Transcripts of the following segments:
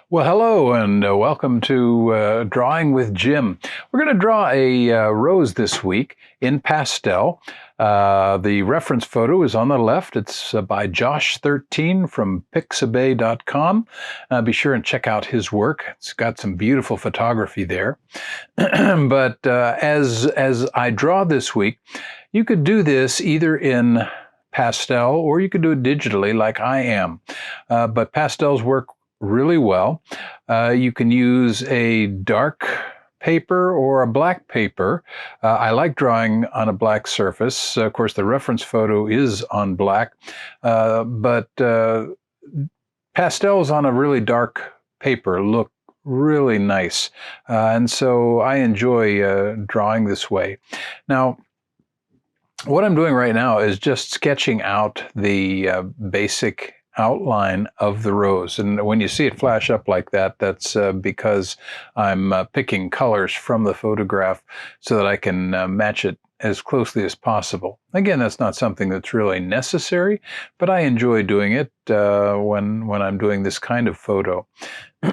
Well, hello and welcome to Drawing with Jim. We're going to draw a rose this week in pastel. The reference photo is on the left. It's by Josh13 from pixabay.com. Be sure and check out his work. It's got some beautiful photography there. But as I draw this week, you could do this either in pastel or you could do it digitally like I am. But pastels work really well. You can use a dark paper or a black paper. I like drawing on a black surface. Of course, the reference photo is on black, but pastels on a really dark paper look really nice. And so I enjoy drawing this way. Now, what I'm doing right now is just sketching out the basic outline of the rose. And when you see it flash up like that, that's because I'm picking colors from the photograph so that I can match it as closely as possible. Again, that's not something that's really necessary, but I enjoy doing it when I'm doing this kind of photo.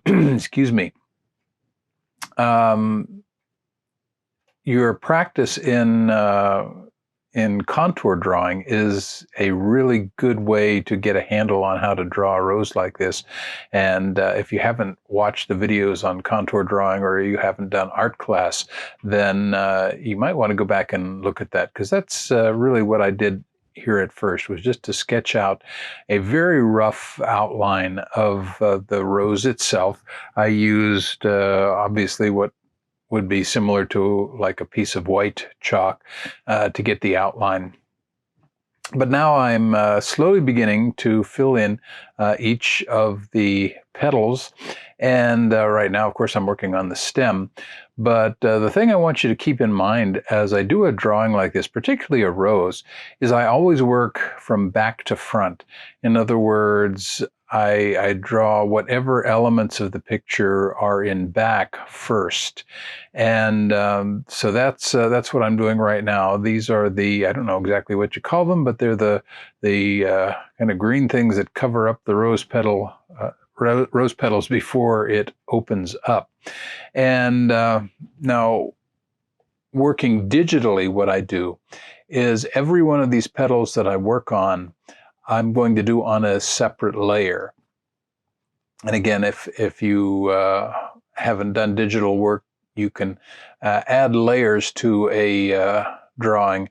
Excuse me. Your practice in contour drawing is a really good way to get a handle on how to draw a rose like this. And if you haven't watched the videos on contour drawing or you haven't done art class, then you might want to go back and look at that, because that's really what I did here at first, was just to sketch out a very rough outline of the rose itself. I used obviously what would be similar to like a piece of white chalk to get the outline. But now I'm slowly beginning to fill in each of the petals. And right now, of course, I'm working on the stem. But the thing I want you to keep in mind as I do a drawing like this, particularly a rose, is I always work from back to front. In other words, I draw whatever elements of the picture are in back first. And so that's what I'm doing right now. These are the, I don't know exactly what you call them, but they're the kind of green things that cover up the rose petals before it opens up. And now, working digitally, what I do is every one of these petals that I work on, I'm going to do on a separate layer. And again, if you haven't done digital work, you can add layers to a drawing,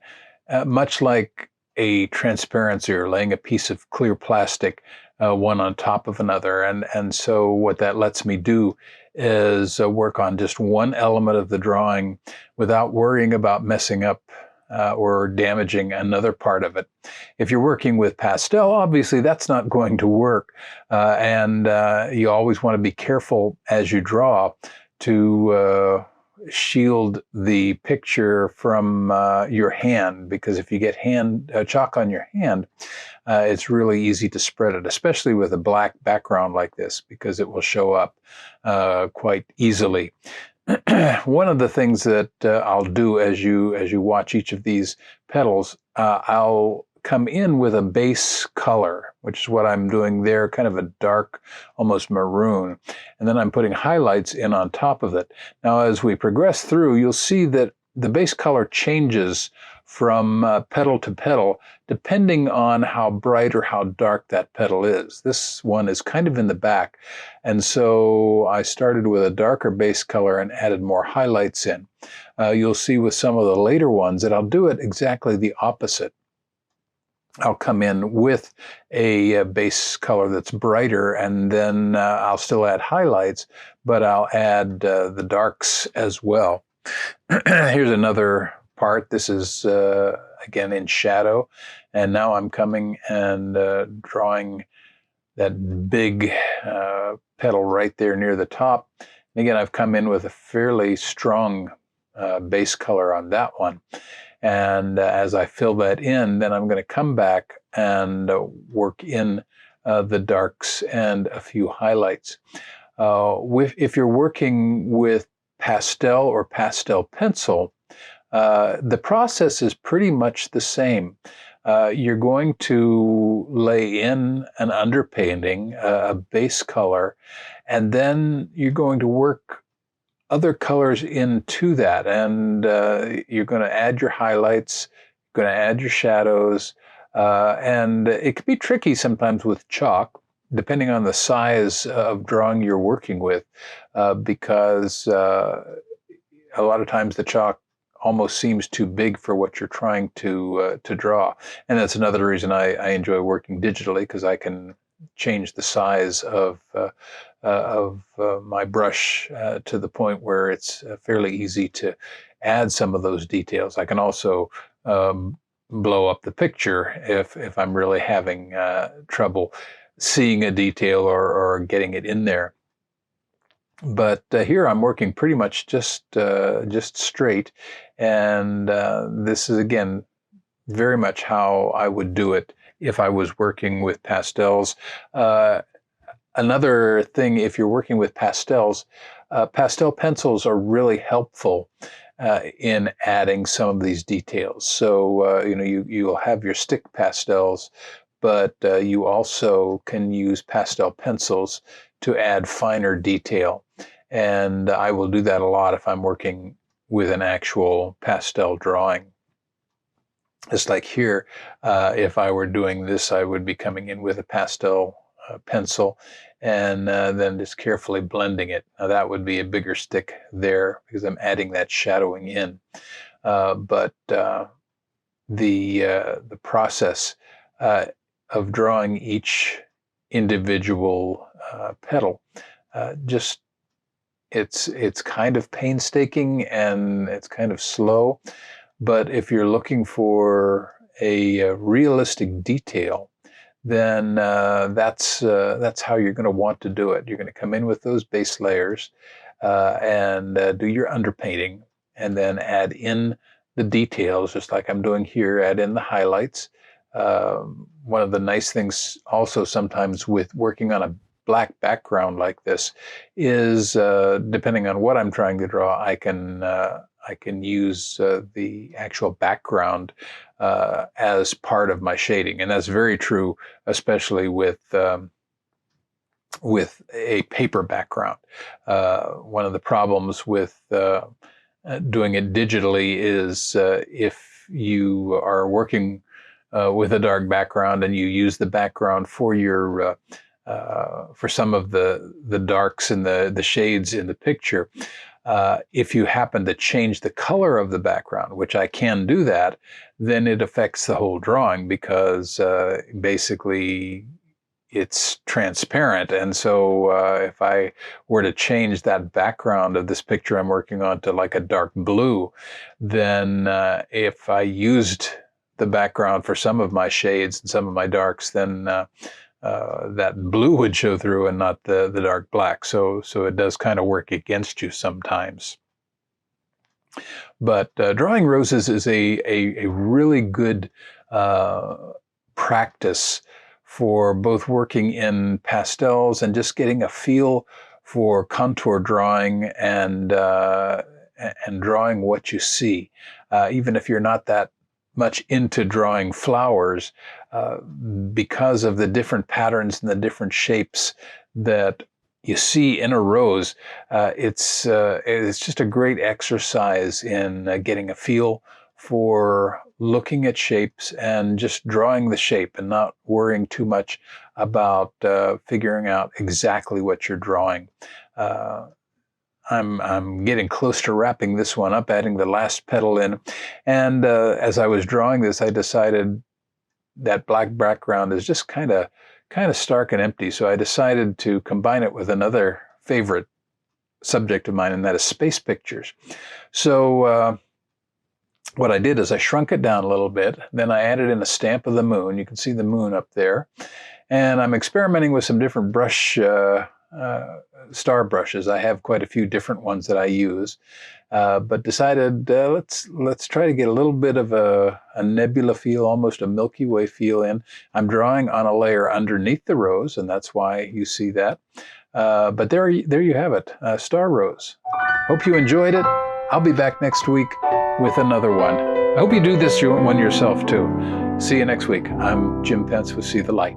much like a transparency or laying a piece of clear plastic one on top of another. And so what that lets me do is work on just one element of the drawing without worrying about messing up or damaging another part of it. If you're working with pastel, obviously that's not going to work. And you always want to be careful as you draw to shield the picture from your hand, because if you get chalk on your hand, it's really easy to spread it, especially with a black background like this, because it will show up quite easily. One of the things that I'll do as you watch each of these petals, I'll come in with a base color, which is what I'm doing there, kind of a dark, almost maroon. And then I'm putting highlights in on top of it. Now, as we progress through, you'll see that the base color changes from petal to petal, depending on how bright or how dark that petal is. This one is kind of in the back. And so I started with a darker base color and added more highlights in. You'll see with some of the later ones that I'll do it exactly the opposite. I'll come in with a base color that's brighter, and then I'll still add highlights, but I'll add the darks as well. Here's another part. This is, again, in shadow. And now I'm coming and drawing that big petal right there near the top. And again, I've come in with a fairly strong base color on that one. And as I fill that in, then I'm going to come back and work in the darks and a few highlights. If you're working with pastel or pastel pencil, the process is pretty much the same. You're going to lay in an underpainting, a base color, And then you're going to work other colors into that, and you're going to add your highlights, going to add your shadows, and it can be tricky sometimes with chalk, depending on the size of drawing you're working with, because a lot of times the chalk almost seems too big for what you're trying to draw. And that's another reason I enjoy working digitally, because I can change the size of my brush to the point where it's fairly easy to add some of those details. I can also blow up the picture if I'm really having trouble seeing a detail or getting it in there. But here I'm working pretty much just straight, and this is again very much how I would do it if I was working with pastels. Another thing, if you're working with pastels, pastel pencils are really helpful in adding some of these details. So you'll have your stick pastels, but you also can use pastel pencils to add finer detail. And I will do that a lot if I'm working with an actual pastel drawing. It's like here, if I were doing this, I would be coming in with a pastel pencil and then just carefully blending it. Now that would be a bigger stick there because I'm adding that shadowing in. But the process of drawing each individual petal just it's kind of painstaking and it's kind of slow, but if you're looking for a realistic detail, then that's how you're going to want to do it. You're going to come in with those base layers and do your underpainting, and then add in the details, just like I'm doing here. Add in the highlights. One of the nice things also sometimes with working on a black background like this is, depending on what I'm trying to draw, I can use the actual background as part of my shading, and that's very true, especially with a paper background. One of the problems with doing it digitally is if you are working with a dark background and you use the background for your for some of the darks and the shades in the picture. If you happen to change the color of the background, which I can do that, then it affects the whole drawing, because basically it's transparent. And so if I were to change that background of this picture I'm working on to like a dark blue, then if I used the background for some of my shades and some of my darks, then that blue would show through and not the dark black. So it does kind of work against you sometimes. But drawing roses is a really good practice for both working in pastels and just getting a feel for contour drawing and drawing what you see. Even if you're not that much into drawing flowers, because of the different patterns and the different shapes that you see in a rose, it's just a great exercise in getting a feel for looking at shapes and just drawing the shape and not worrying too much about figuring out exactly what you're drawing. I'm getting close to wrapping this one up, adding the last petal in. And as I was drawing this, I decided that black background is just kind of stark and empty. So I decided to combine it with another favorite subject of mine, and that is space pictures. So what I did is I shrunk it down a little bit. Then I added in a stamp of the moon. You can see the moon up there. And I'm experimenting with some different brush star brushes. I have quite a few different ones that I use, but decided let's try to get a little bit of a nebula feel, almost a Milky Way feel in. I'm drawing on a layer underneath the rose, and that's why you see that. But there you have it, star rose. Hope you enjoyed it. I'll be back next week with another one. I hope you do this one yourself too. See you next week. I'm Jim Pence with See the Light.